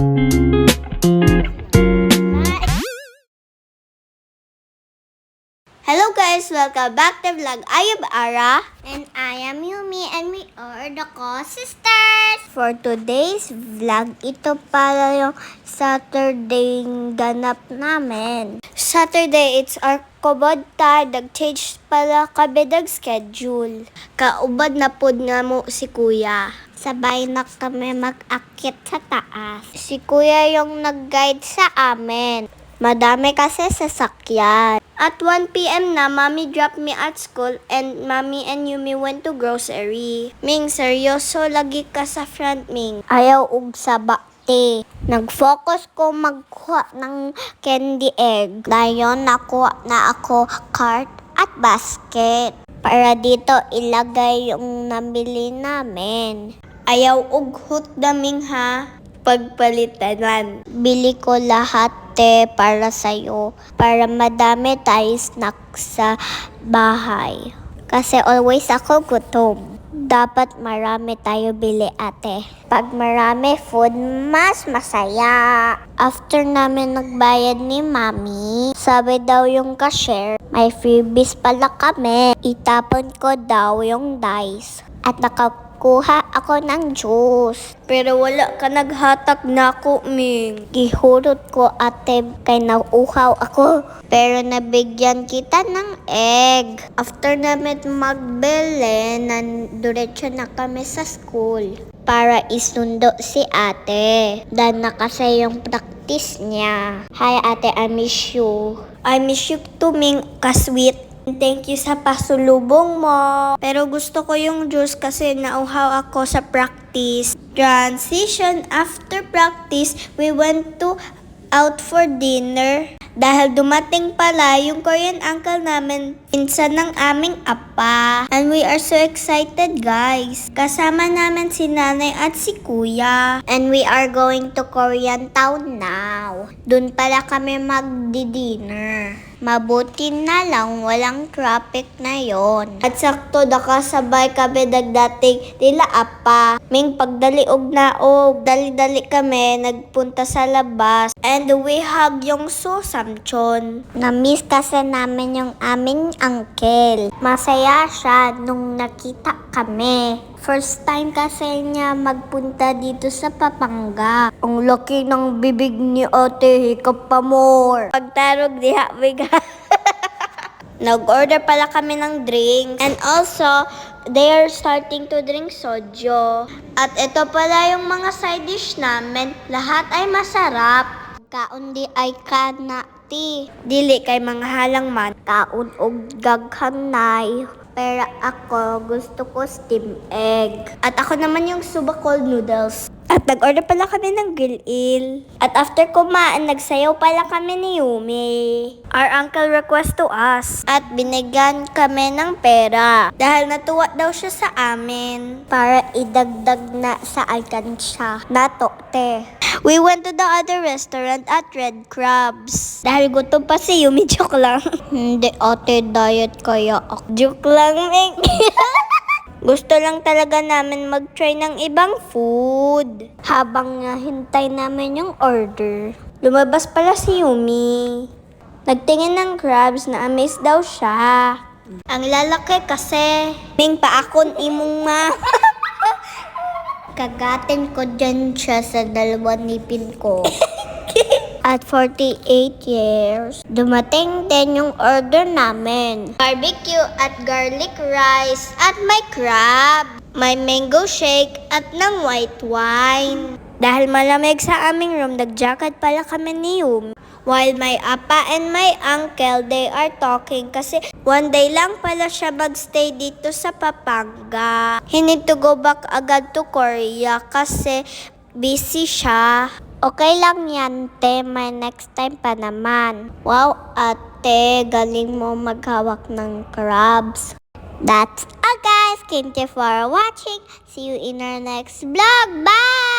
Hello guys! Welcome back to vlog. I am Ara. And I am Yumi and we are the co-sisters. For today's vlog, ito pala yung Saturday ganap namin. Saturday, it's our kubod ta. Nag-change pala kami ng schedule. Kaubad na pod nga mo si kuya. Sabay na kami mag-akit sa taas. Si kuya yung nag-guide sa amin. Madami kasi sasakyan. At 1 p.m. na, Mommy dropped me at school and Mommy and Yumi went to grocery. Ming, seryoso lagi ka sa front, Ming. Ayaw ug sa bakte. Nag-focus ko magkuha ng candy egg. Dayon nakuha na ako cart at basket. Para dito ilagay yung nabili namin. Ayaw ug hot daming ha. Pagpalitanan. Bili ko lahat para sa'yo. Para madami tayo snack sa bahay. Kasi always ako gutom. Dapat marami tayo bili ate. Pag marami food, mas masaya. After namin nagbayad ni Mami, sabi daw yung cashier, may freebies pala kami. Itapon ko daw yung dice. At nakakuha ako ng juice. Pero wala ka naghatak na ako, Ming. Gihurot ko ate kay nauuhaw ako. Pero nabigyan kita ng egg. After namin magbili, nandiretso na kami sa school. Para isundo si ate. Dan na kasi yung practice niya. Hi ate, I miss you. I miss you too, Ming. Kasweet. Thank you sa pasulubong mo. Pero gusto ko yung juice kasi nauhaw ako sa practice. Transition after practice, we went to out for dinner. Dahil dumating pala yung Korean uncle namin, pinsan ng aming apa. And we are so excited guys. Kasama namin si nanay at si kuya. And we are going to Korean town now. Dun pala kami magdi-dinner. Mabuti na lang walang traffic na yon. At sakto nakasabay kami nagdating nila apa. Ming pagdaliog na og dali-dali kami nagpunta sa labas. And we hug yung susamchon. Na-miss kasi namin yung aming uncle. Masaya siya nung nakita kami. First time kasi niya magpunta dito sa Pampanga. Ang laki ng bibig ni ate, hikap pa more. Pagtarog diha, biga. Nag-order pala kami ng drinks. And also, they are starting to drink sojo. At ito pala yung mga side dish namin. Lahat ay masarap. Kaon di ay kanati. Dili kay mga halang man. Kaon og gaghanay. Pero ako, gusto ko steam egg. At ako naman yung suba cold noodles. At nag-order pala kami ng grill. At after kumain, nagsayaw pala kami ni Yumi. Our uncle request to us. At binigyan kami ng pera. Dahil natuwa daw siya sa amin. Para idagdag na sa alkansya. Nato, te. We went to the other restaurant at Red Crabs. Dahil gutom pa si Yumi, joke lang. Hindi ate, diet kaya ako. Joke lang, Ming. Gusto lang talaga namin mag-try ng ibang food. Habang hintay namin yung order, lumabas pala si Yumi. Nagtingin ng crabs na amaze daw siya. Ang lalaki kasi. Ming paakon imong ma. Kagatin ko dyan siya sa dalawang nipin ko. At 48 years, dumating din yung order namin. Barbecue at garlic rice at may crab. May mango shake at ng white wine. Dahil malamig sa aming room, nag-jacket pala kami ni Yumi. While my apa and my uncle, they are talking kasi one day lang pala siya magstay dito sa Pampanga. He need to go back agad to Korea kasi busy siya. Okay lang yan, te. May next time pa naman. Wow, ate. Galing mo maghawak ng crabs. That's all, guys. Thank you for watching. See you in our next vlog. Bye!